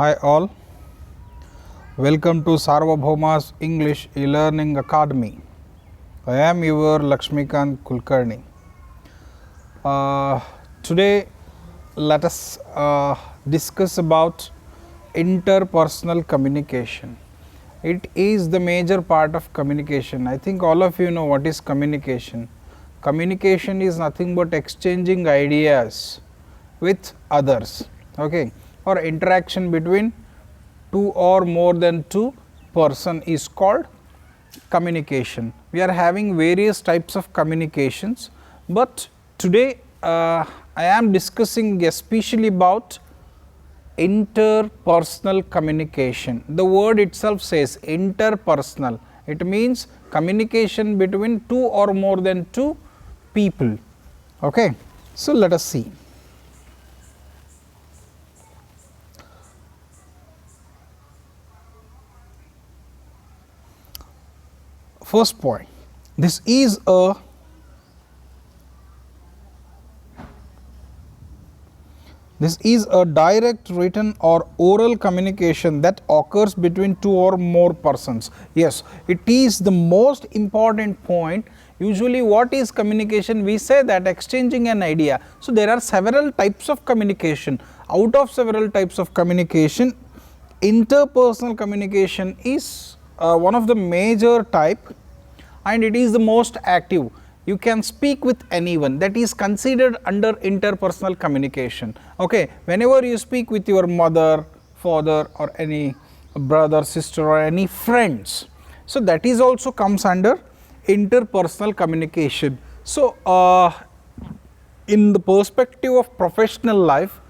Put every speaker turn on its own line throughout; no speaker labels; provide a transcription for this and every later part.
Hi all, welcome to Sarvabhauma's English e-Learning Academy. I am your Lakshmikant Kulkarni. Today let us discuss about interpersonal communication. It is the major part of communication. I think all of you know what is communication. Communication is nothing but exchanging ideas with others, okay, or interaction between two or more than two person is called communication. We are having various types of communications, but today I am discussing especially about interpersonal communication. The word itself says interpersonal. It means communication between two or more than two people. Okay, so let us see. First point, this is a direct written or oral communication that occurs between two or more persons. Yes, it is the most important point. Usually what is communication? We say that exchanging an idea. So there are several types of communication. Out of several types of communication, interpersonal communication is one of the major type, and it is the most active. You can speak with anyone, that is considered under interpersonal communication. Okay, whenever you speak with your mother, father, or any brother, sister, or any friends, so that is also comes under interpersonal communication. So in the perspective of professional life,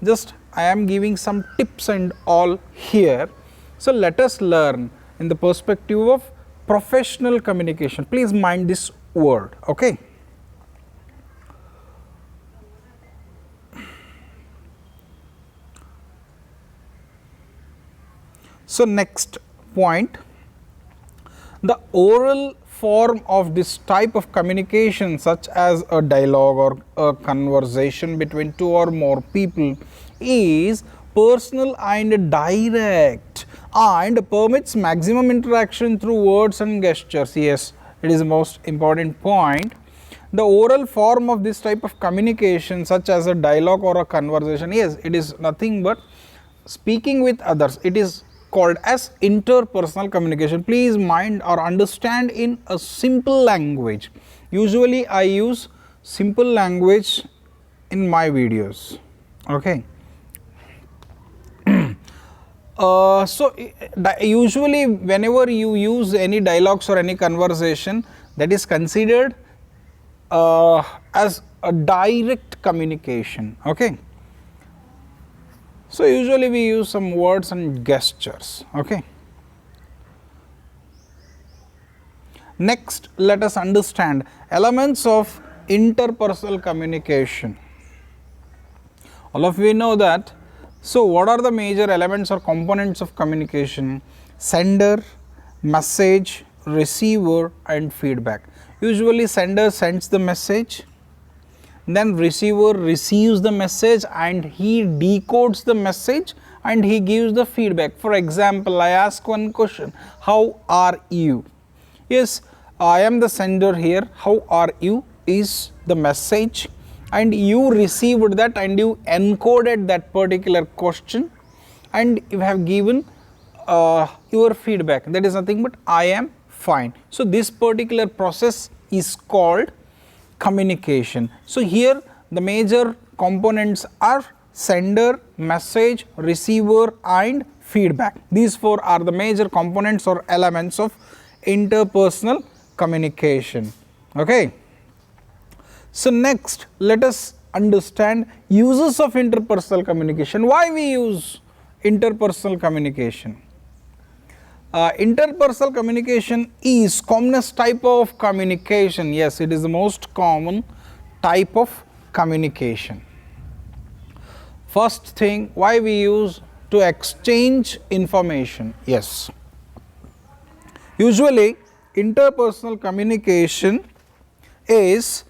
just I am giving some tips and all here. So let us learn in the perspective of professional communication. Please mind this word, okay. So next point, the oral form of this type of communication, such as a dialogue or a conversation between two or more people, is personal and direct and permits maximum interaction through words and gestures. Yes, it is the most important point. The oral form of this type of communication, such as a dialogue or a conversation, yes, it is nothing but speaking with others. It is called as interpersonal communication. Please mind or understand in a simple language. Usually I use simple language in my videos, okay. Usually whenever you use any dialogues or any conversation, that is considered as a direct communication, okay. So usually we use some words and gestures, okay. Next, let us understand elements of interpersonal communication. All of you know that. So what are the major elements or components of communication? Sender, message, receiver, and feedback. Usually sender sends the message, then receiver receives the message and he decodes the message and he gives the feedback. For example, I ask one question, how are you? Yes, I am the sender here, how are you is the message, and you received that and you encoded that particular question and you have given your feedback, that is nothing but I am fine. So this particular process is called communication. So here the major components are sender, message, receiver, and feedback. These four are the major components or elements of interpersonal communication, okay. So next, let us understand uses of interpersonal communication. Why we use interpersonal communication? Interpersonal communication is commonest type of communication. Yes, it is the most common type of communication. First thing, why we use to exchange information. Yes, usually interpersonal communication is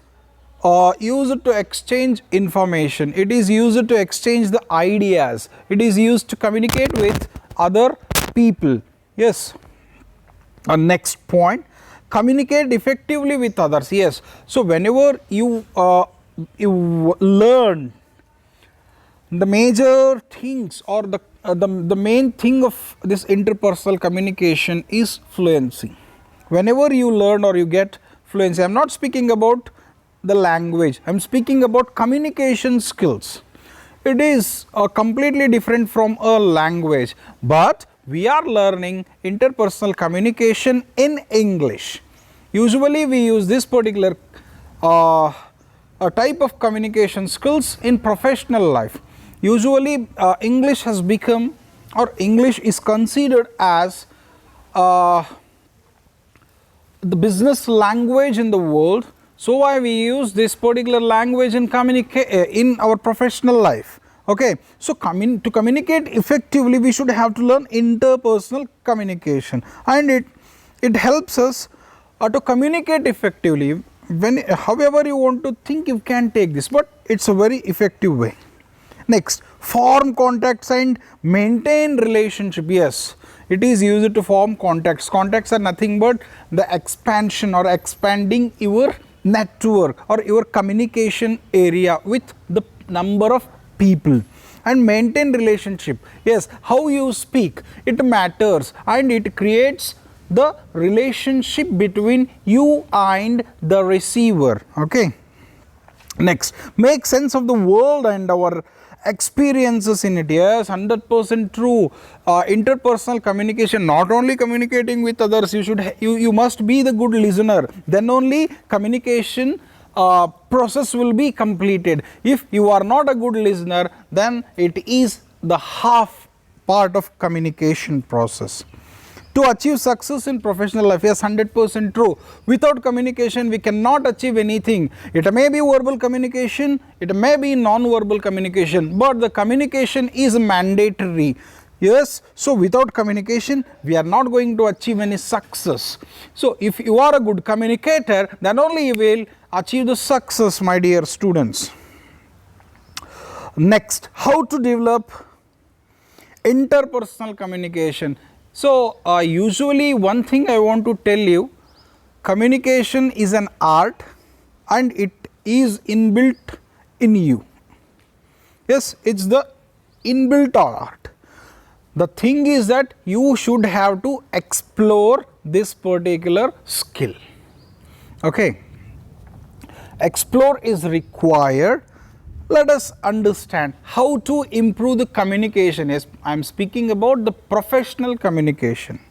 used to exchange information, it is used to exchange the ideas, it is used to communicate with other people. Yes. Next point, communicate effectively with others. Yes. So whenever you learn the major things, or the main thing of this interpersonal communication is fluency. Whenever you learn or you get fluency, I am not speaking about the language, I am speaking about communication skills. It is completely different from a language, but we are learning interpersonal communication in English. Usually we use this particular type of communication skills in professional life. Usually English has become, or English is considered as the business language in the world. So why we use this particular language in in our professional life. Okay. So to communicate effectively, we should have to learn interpersonal communication, and it helps us to communicate effectively. However you want to think, you can take this, but it is a very effective way. Next, form contacts and maintain relationship. Yes, it is used to form contacts. Contacts are nothing but the expansion or expanding your network or your communication area with the number of people. And maintain relationship, yes, how you speak, it matters, and it creates the relationship between you and the receiver. Okay. Next, make sense of the world and our experiences in it. Yes, 100% true. Interpersonal communication, not only communicating with others, you must be the good listener, then only communication process will be completed. If you are not a good listener, then it is the half part of communication process. To achieve success in professional life, yes, 100% true. Without communication, we cannot achieve anything. It may be verbal communication, it may be non-verbal communication, but the communication is mandatory. Yes, so without communication, we are not going to achieve any success. So if you are a good communicator, then only you will achieve the success, my dear students. Next, how to develop interpersonal communication. So usually one thing I want to tell you, communication is an art and it is inbuilt in you. Yes, it is the inbuilt art. The thing is that you should have to explore this particular skill. Okay. Explore is required. Let us understand how to improve the communication. Yes, I am speaking about the professional communication.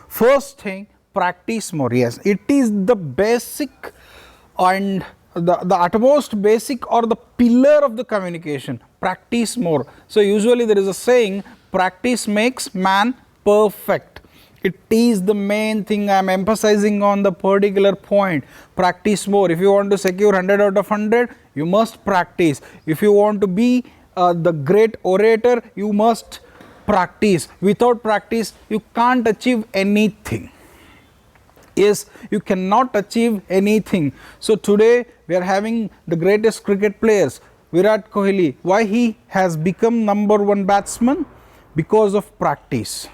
First thing, practice more. Yes, it is the basic and the utmost basic or the pillar of the communication. Practice more. So usually there is a saying, practice makes man perfect. It is the main thing I am emphasizing on the particular point. Practice more. If you want to secure 100 out of 100, you must practice. If you want to be the great orator, you must practice. Without practice, you can't achieve anything. Yes, you cannot achieve anything. So today we are having the greatest cricket players, Virat Kohli. Why he has become #1 batsman? Because of practice.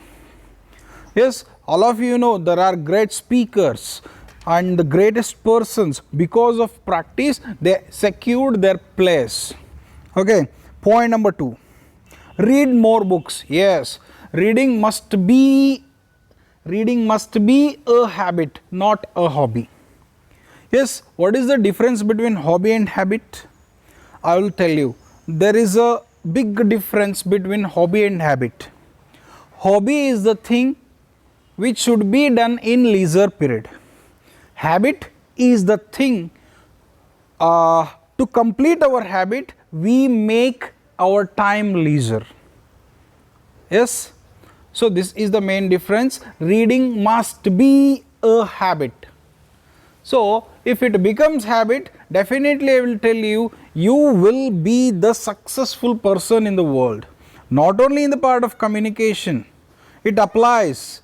Yes, all of you know there are great speakers and the greatest persons, because of practice they secured their place. Okay. Point number 2, read more books. Yes, reading must be a habit, not a hobby. Yes, what is the difference between hobby and habit? I will tell you. There is a big difference between hobby and habit. Hobby is the thing which should be done in leisure period. Habit is the thing, to complete our habit, we make our time leisure. Yes. So this is the main difference. Reading must be a habit. So if it becomes habit, definitely I will tell you, you will be the successful person in the world. Not only in the part of communication, it applies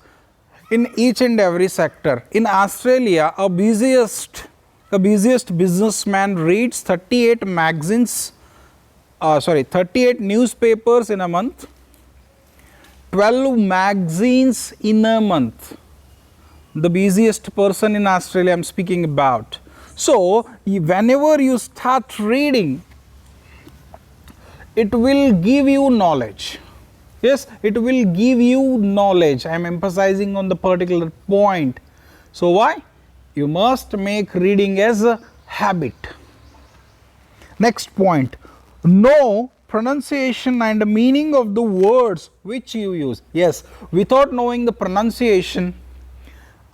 in each and every sector. In Australia, our busiest The busiest businessman reads 38 newspapers in a month, 12 magazines in a month. The busiest person in Australia I am speaking about. So, whenever you start reading, it will give you knowledge. Yes, it will give you knowledge. I am emphasizing on the particular point. So, why? You must make reading as a habit. Next point, know pronunciation and meaning of the words which you use. Yes, without knowing the pronunciation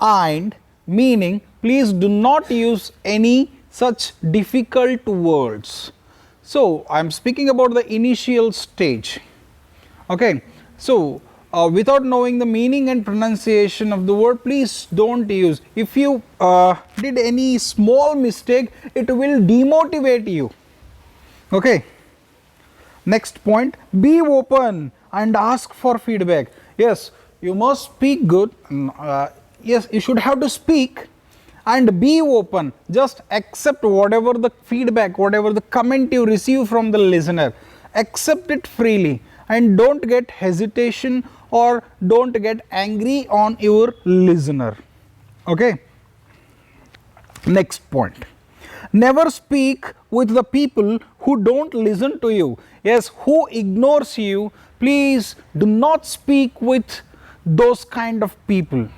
and meaning, please do not use any such difficult words. So, I am speaking about the initial stage. Okay. So, without knowing the meaning and pronunciation of the word, please don't use. If you did any small mistake, it will demotivate you. Okay. Next point, be open and ask for feedback. Yes, you must speak good. Yes, you should have to speak and be open. Just accept whatever the feedback, whatever the comment you receive from the listener. Accept it freely and don't get hesitation or don't get angry on your listener. Okay. Next point, never speak with the people who don't listen to you. Yes, who ignores you. Please do not speak with those kind of people,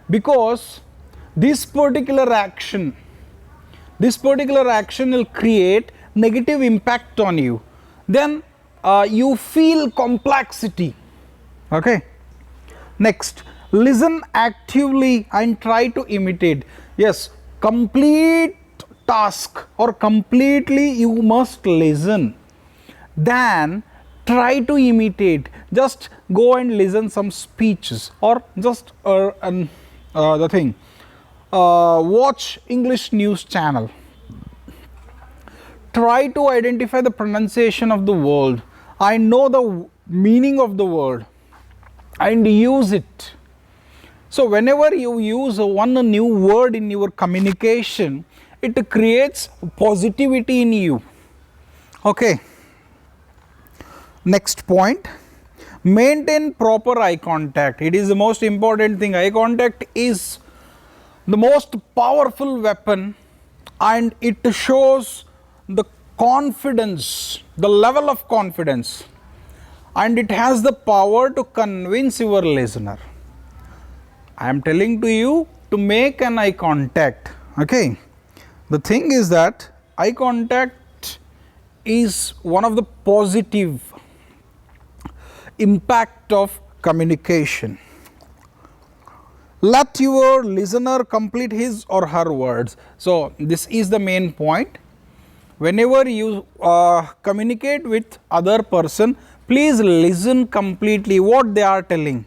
because this particular action will create negative impact on you. Then you feel complexity. Okay. Next, listen actively and try to imitate. Yes, complete task or completely you must listen, then try to imitate. Just go and listen some speeches or just watch English news channel. Try to identify the pronunciation of the word. I know the meaning of the word and use it. So, whenever you use one new word in your communication, it creates positivity in you. Okay. Next point, maintain proper eye contact. It is the most important thing. Eye contact is the most powerful weapon and it shows the confidence, the level of confidence, and it has the power to convince your listener. I am telling to you to make an eye contact. Okay. The thing is that eye contact is one of the positive impact of communication. Let your listener complete his or her words. So, this is the main point. Whenever you communicate with other person, please listen completely what they are telling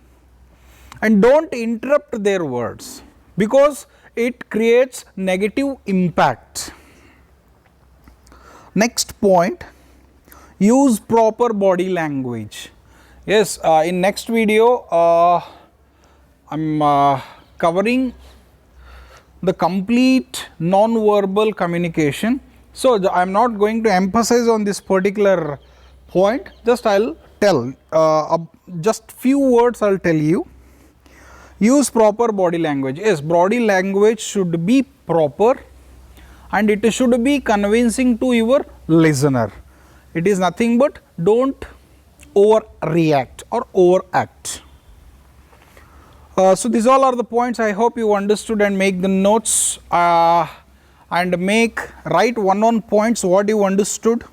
and don't interrupt their words, because it creates negative impact. Next point, use proper body language. Yes, in next video I am covering the complete non-verbal communication. So, I am not going to emphasize on this particular point, just I will tell just few words I will tell you. Use proper body language. Yes, body language should be proper and it should be convincing to your listener. It is nothing but don't overreact or overact. So, these all are the points. I hope you understood and make the notes and write one points what you understood.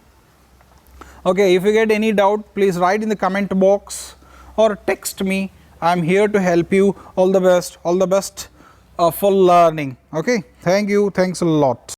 Okay, if you get any doubt, please write in the comment box or text me. I am here to help you. All the best for learning. Okay, thank you, thanks a lot.